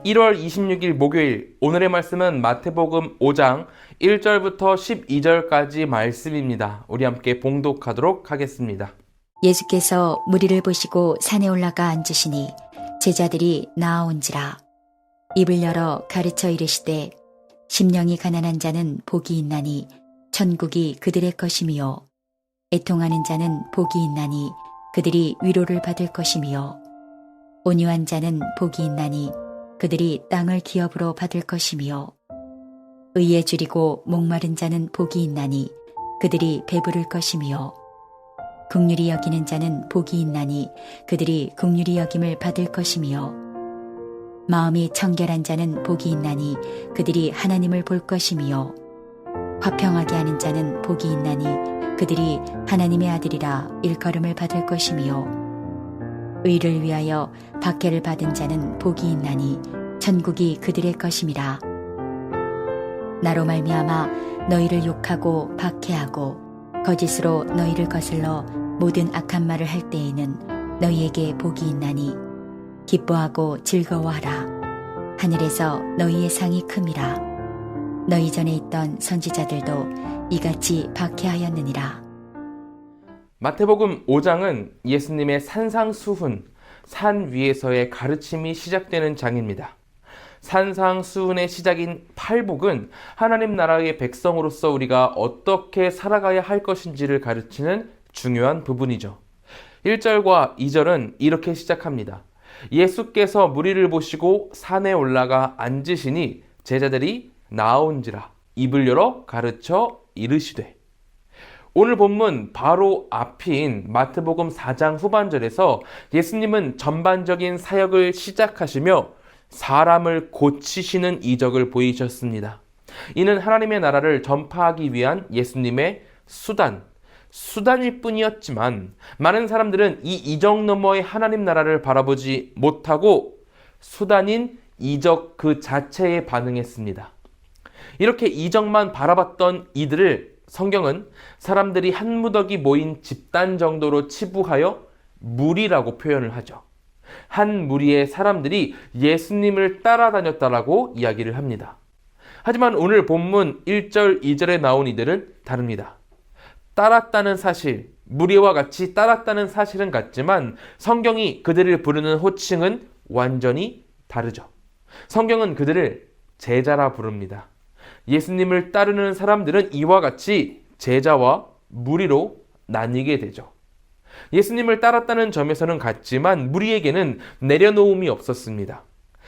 1월 26일 목요일, 오늘의 말씀은 마태복음 5장 1절부터 12절까지 말씀입니다. 우리 함께 봉독하도록 하겠습니다. 예수께서 무리를 보시고 산에 올라가 앉으시니 제자들이 나아온지라. 입을 열어 가르쳐 이르시되 심령이 가난한 자는 복이 있나니 천국이 그들의 것이며 애통하는 자는 복이 있나니 그들이 위로를 받을 것이며 온유한 자는 복이 있나니 그들이 땅을 기업으로 받을 것이며 의에 줄이고 목마른 자는 복이 있나니 그들이 배부를 것이며 긍휼히 여기는 자는 복이 있나니 그들이 긍휼히 여김을 받을 것이며 마음이 청결한 자는 복이 있나니 그들이 하나님을 볼 것이며 화평하게 하는 자는 복이 있나니 그들이 하나님의 아들이라 일컬음을 받을 것이며 의를 위하여 박해를 받은 자는 복이 있나니 천국이 그들의 것임이라. 나로 말미암아 너희를 욕하고 박해하고 거짓으로 너희를 거슬러 모든 악한 말을 할 때에는 너희에게 복이 있나니 기뻐하고 즐거워하라. 하늘에서 너희의 상이 큼이라. 너희 전에 있던 선지자들도 이같이 박해하였느니라. 마태복음 5장은 예수님의 산상수훈, 산 위에서의 가르침이 시작되는 장입니다. 산상수훈의 시작인 팔복은 하나님 나라의 백성으로서 우리가 어떻게 살아가야 할 것인지를 가르치는 중요한 부분이죠. 1절과 2절은 이렇게 시작합니다. 예수께서 무리를 보시고 산에 올라가 앉으시니 제자들이 나아온지라. 입을 열어 가르쳐 이르시되. 오늘 본문 바로 앞인 마태복음 4장 후반절에서 예수님은 전반적인 사역을 시작하시며 사람을 고치시는 이적을 보이셨습니다. 이는 하나님의 나라를 전파하기 위한 예수님의 수단일 뿐이었지만 많은 사람들은 이 이적 너머의 하나님 나라를 바라보지 못하고 수단인 이적 그 자체에 반응했습니다. 이렇게 이적만 바라봤던 이들을 성경은 사람들이 한 무더기 모인 집단 정도로 치부하여 무리라고 표현을 하죠. 한 무리의 사람들이 예수님을 따라다녔다라고 이야기를 합니다. 하지만 오늘 본문 1절, 2절에 나온 이들은 다릅니다. 따랐다는 사실, 무리와 같이 따랐다는 사실은 같지만 성경이 그들을 부르는 호칭은 완전히 다르죠. 성경은 그들을 제자라 부릅니다. 예수님을 따르는 사람들은 이와 같이 제자와 무리로 나뉘게 되죠. 예수님을 따랐다는 점에서는 같지만 무리에게는 내려놓음이 없었습니다.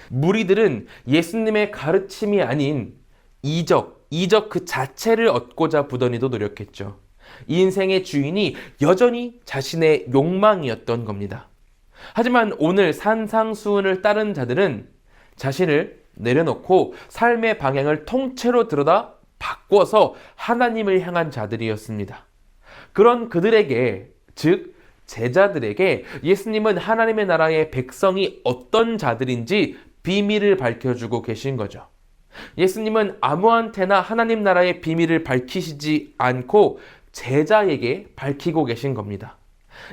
무리들은 예수님의 가르침이 아닌 이적 그 자체를 얻고자 부단히도 노력했죠. 이 인생의 주인이 여전히 자신의 욕망이었던 겁니다. 하지만 오늘 산상수훈을 따른 자들은 자신을 내려놓고 삶의 방향을 통째로 들여다 바꿔서 하나님을 향한 자들이었습니다. 그런 그들에게, 즉 제자들에게 예수님은 하나님의 나라의 백성이 어떤 자들인지 비밀을 밝혀주고 계신 거죠. 예수님은 아무한테나 하나님 나라의 비밀을 밝히시지 않고 제자에게 밝히고 계신 겁니다.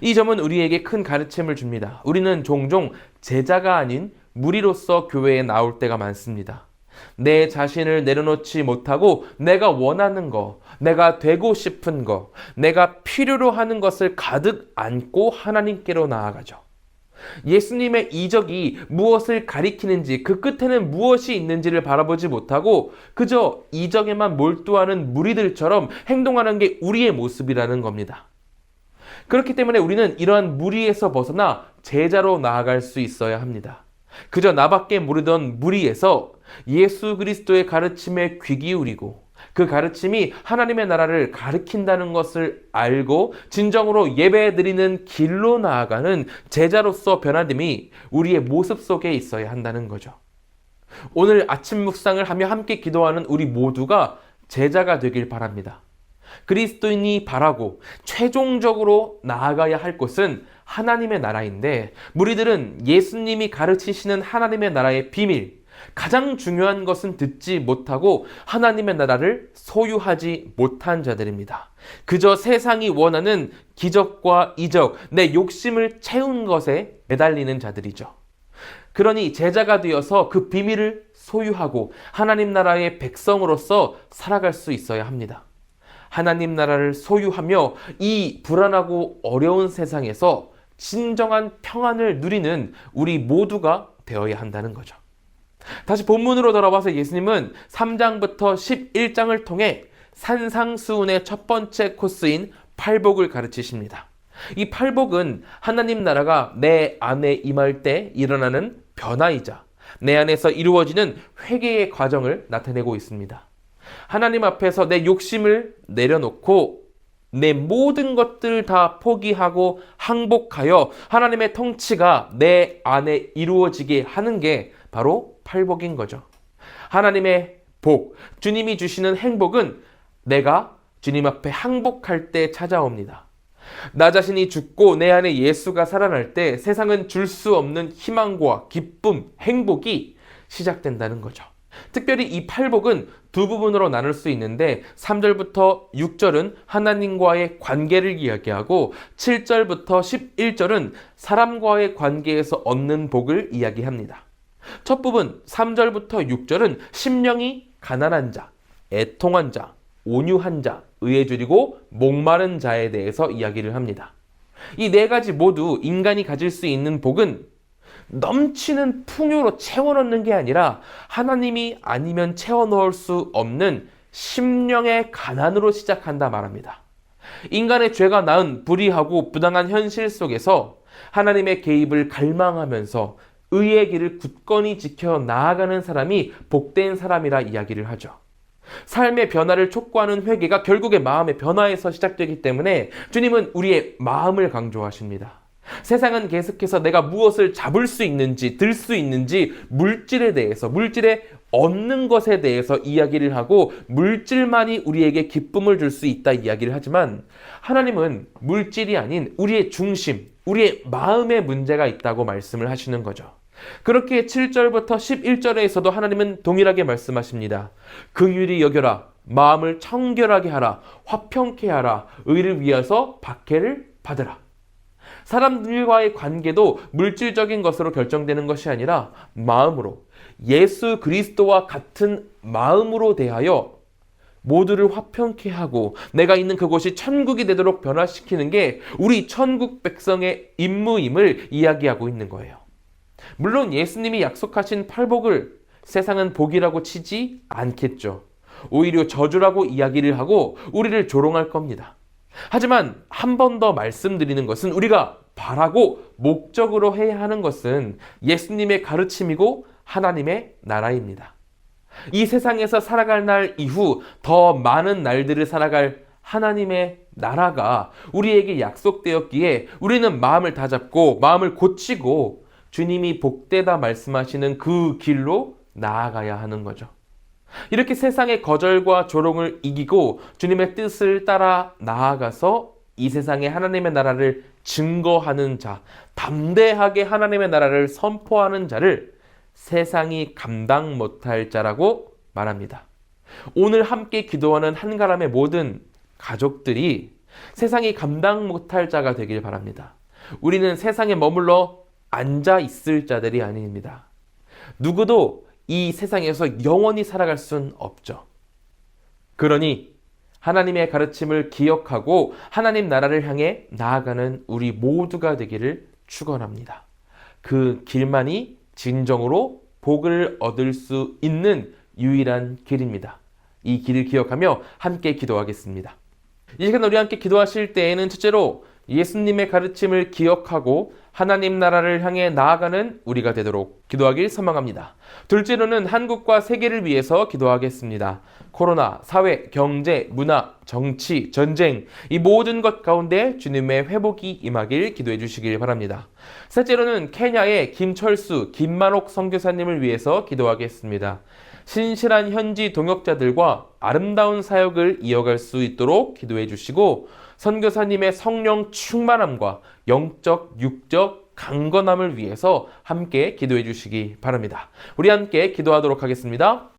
이 점은 우리에게 큰 가르침을 줍니다. 우리는 종종 제자가 아닌 무리로서 교회에 나올 때가 많습니다. 내 자신을 내려놓지 못하고 내가 원하는 거, 내가 되고 싶은 거, 내가 필요로 하는 것을 가득 안고 하나님께로 나아가죠. 예수님의 이적이 무엇을 가리키는지, 그 끝에는 무엇이 있는지를 바라보지 못하고 그저 이적에만 몰두하는 무리들처럼 행동하는 게 우리의 모습이라는 겁니다. 그렇기 때문에 우리는 이러한 무리에서 벗어나 제자로 나아갈 수 있어야 합니다. 그저 나밖에 모르던 무리에서 예수 그리스도의 가르침에 귀 기울이고 그 가르침이 하나님의 나라를 가리킨다는 것을 알고 진정으로 예배드리는 길로 나아가는 제자로서 변화됨이 우리의 모습 속에 있어야 한다는 거죠. 오늘 아침 묵상을 하며 함께 기도하는 우리 모두가 제자가 되길 바랍니다. 그리스도인이 바라고 최종적으로 나아가야 할 곳은 하나님의 나라인데 무리들은 예수님이 가르치시는 하나님의 나라의 비밀, 가장 중요한 것은 듣지 못하고 하나님의 나라를 소유하지 못한 자들입니다. 그저 세상이 원하는 기적과 이적, 내 욕심을 채운 것에 매달리는 자들이죠. 그러니 제자가 되어서 그 비밀을 소유하고 하나님 나라의 백성으로서 살아갈 수 있어야 합니다. 하나님 나라를 소유하며 이 불안하고 어려운 세상에서 진정한 평안을 누리는 우리 모두가 되어야 한다는 거죠. 다시 본문으로 돌아와서 예수님은 3장부터 11장을 통해 산상수훈의 첫 번째 코스인 팔복을 가르치십니다. 이 팔복은 하나님 나라가 내 안에 임할 때 일어나는 변화이자 내 안에서 이루어지는 회개의 과정을 나타내고 있습니다. 하나님 앞에서 내 욕심을 내려놓고 내 모든 것들 다 포기하고 항복하여 하나님의 통치가 내 안에 이루어지게 하는 게 바로 팔복인 거죠. 하나님의 복, 주님이 주시는 행복은 내가 주님 앞에 항복할 때 찾아옵니다. 나 자신이 죽고 내 안에 예수가 살아날 때 세상은 줄 수 없는 희망과 기쁨, 행복이 시작된다는 거죠. 특별히 이 팔복은 두 부분으로 나눌 수 있는데 3절부터 6절은 하나님과의 관계를 이야기하고 7절부터 11절은 사람과의 관계에서 얻는 복을 이야기합니다. 첫 부분 3절부터 6절은 심령이 가난한 자, 애통한 자, 온유한 자, 의에 줄이고 목마른 자에 대해서 이야기를 합니다. 이 네 가지 모두 인간이 가질 수 있는 복은 넘치는 풍요로 채워넣는 게 아니라 하나님이 아니면 채워넣을 수 없는 심령의 가난으로 시작한다 말합니다. 인간의 죄가 낳은 불의하고 부당한 현실 속에서 하나님의 개입을 갈망하면서 의의 길을 굳건히 지켜 나아가는 사람이 복된 사람이라 이야기를 하죠. 삶의 변화를 촉구하는 회개가 결국에 마음의 변화에서 시작되기 때문에 주님은 우리의 마음을 강조하십니다. 세상은 계속해서 내가 무엇을 잡을 수 있는지, 들 수 있는지 물질에 대해서, 물질에 얻는 것에 대해서 이야기를 하고 물질만이 우리에게 기쁨을 줄 수 있다 이야기를 하지만 하나님은 물질이 아닌 우리의 중심, 우리의 마음에 문제가 있다고 말씀을 하시는 거죠. 그렇게 7절부터 11절에서도 하나님은 동일하게 말씀하십니다. 긍휼히 여겨라, 마음을 청결하게 하라, 화평케 하라, 의를 위하서 박해를 받으라. 사람들과의 관계도 물질적인 것으로 결정되는 것이 아니라 마음으로, 예수 그리스도와 같은 마음으로 대하여 모두를 화평케 하고 내가 있는 그곳이 천국이 되도록 변화시키는 게 우리 천국 백성의 임무임을 이야기하고 있는 거예요. 물론 예수님이 약속하신 팔복을 세상은 복이라고 치지 않겠죠. 오히려 저주라고 이야기를 하고 우리를 조롱할 겁니다. 하지만 한 번 더 말씀드리는 것은 우리가 바라고 목적으로 해야 하는 것은 예수님의 가르침이고 하나님의 나라입니다. 이 세상에서 살아갈 날 이후 더 많은 날들을 살아갈 하나님의 나라가 우리에게 약속되었기에 우리는 마음을 다잡고 마음을 고치고 주님이 복되다 말씀하시는 그 길로 나아가야 하는 거죠. 이렇게 세상의 거절과 조롱을 이기고 주님의 뜻을 따라 나아가서 이 세상에 하나님의 나라를 증거하는 자, 담대하게 하나님의 나라를 선포하는 자를 세상이 감당 못할 자라고 말합니다. 오늘 함께 기도하는 한가람의 모든 가족들이 세상이 감당 못할 자가 되길 바랍니다. 우리는 세상에 머물러 앉아 있을 자들이 아닙니다. 누구도 이 세상에서 영원히 살아갈 순 없죠. 그러니 하나님의 가르침을 기억하고 하나님 나라를 향해 나아가는 우리 모두가 되기를 축원합니다. 그 길만이 진정으로 복을 얻을 수 있는 유일한 길입니다. 이 길을 기억하며 함께 기도하겠습니다. 이 시간 우리 함께 기도하실 때에는 첫째로 예수님의 가르침을 기억하고 하나님 나라를 향해 나아가는 우리가 되도록 기도하길 소망합니다. 둘째로는 한국과 세계를 위해서 기도하겠습니다. 코로나, 사회, 경제, 문화, 정치, 전쟁 이 모든 것 가운데 주님의 회복이 임하길 기도해 주시길 바랍니다. 셋째로는 케냐의 김철수, 김만옥 선교사님을 위해서 기도하겠습니다. 신실한 현지 동역자들과 아름다운 사역을 이어갈 수 있도록 기도해 주시고 선교사님의 성령 충만함과 영적, 육적 강건함을 위해서 함께 기도해 주시기 바랍니다. 우리 함께 기도하도록 하겠습니다.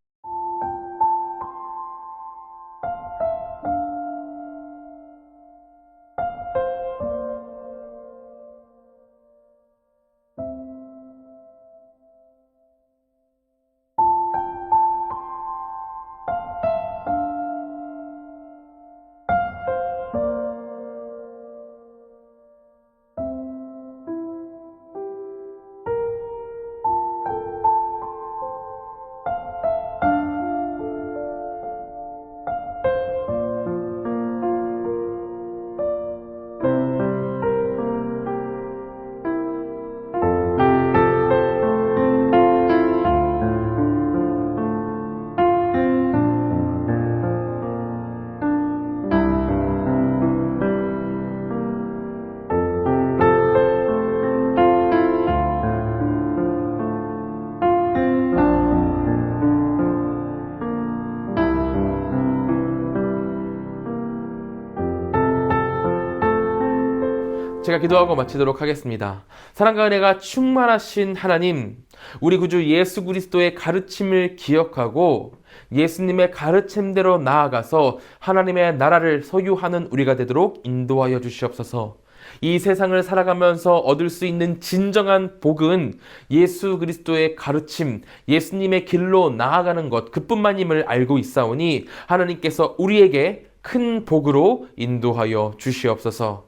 제가 기도하고 마치도록 하겠습니다. 사랑과 은혜가 충만하신 하나님, 우리 구주 예수 그리스도의 가르침을 기억하고 예수님의 가르침대로 나아가서 하나님의 나라를 소유하는 우리가 되도록 인도하여 주시옵소서. 이 세상을 살아가면서 얻을 수 있는 진정한 복은 예수 그리스도의 가르침, 예수님의 길로 나아가는 것 그뿐만임을 알고 있사오니 하나님께서 우리에게 큰 복으로 인도하여 주시옵소서.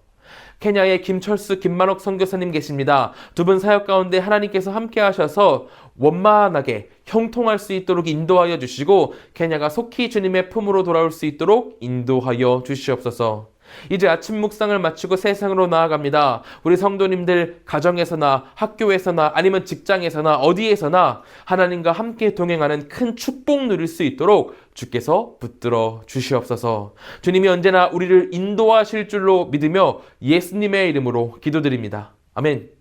케냐의 김철수, 김만옥 선교사님 계십니다. 두 분 사역 가운데 하나님께서 함께 하셔서 원만하게 형통할 수 있도록 인도하여 주시고 케냐가 속히 주님의 품으로 돌아올 수 있도록 인도하여 주시옵소서. 이제 아침 묵상을 마치고 세상으로 나아갑니다. 우리 성도님들 가정에서나 학교에서나 아니면 직장에서나 어디에서나 하나님과 함께 동행하는 큰 축복 누릴 수 있도록 주께서 붙들어 주시옵소서. 주님이 언제나 우리를 인도하실 줄로 믿으며 예수님의 이름으로 기도드립니다. 아멘.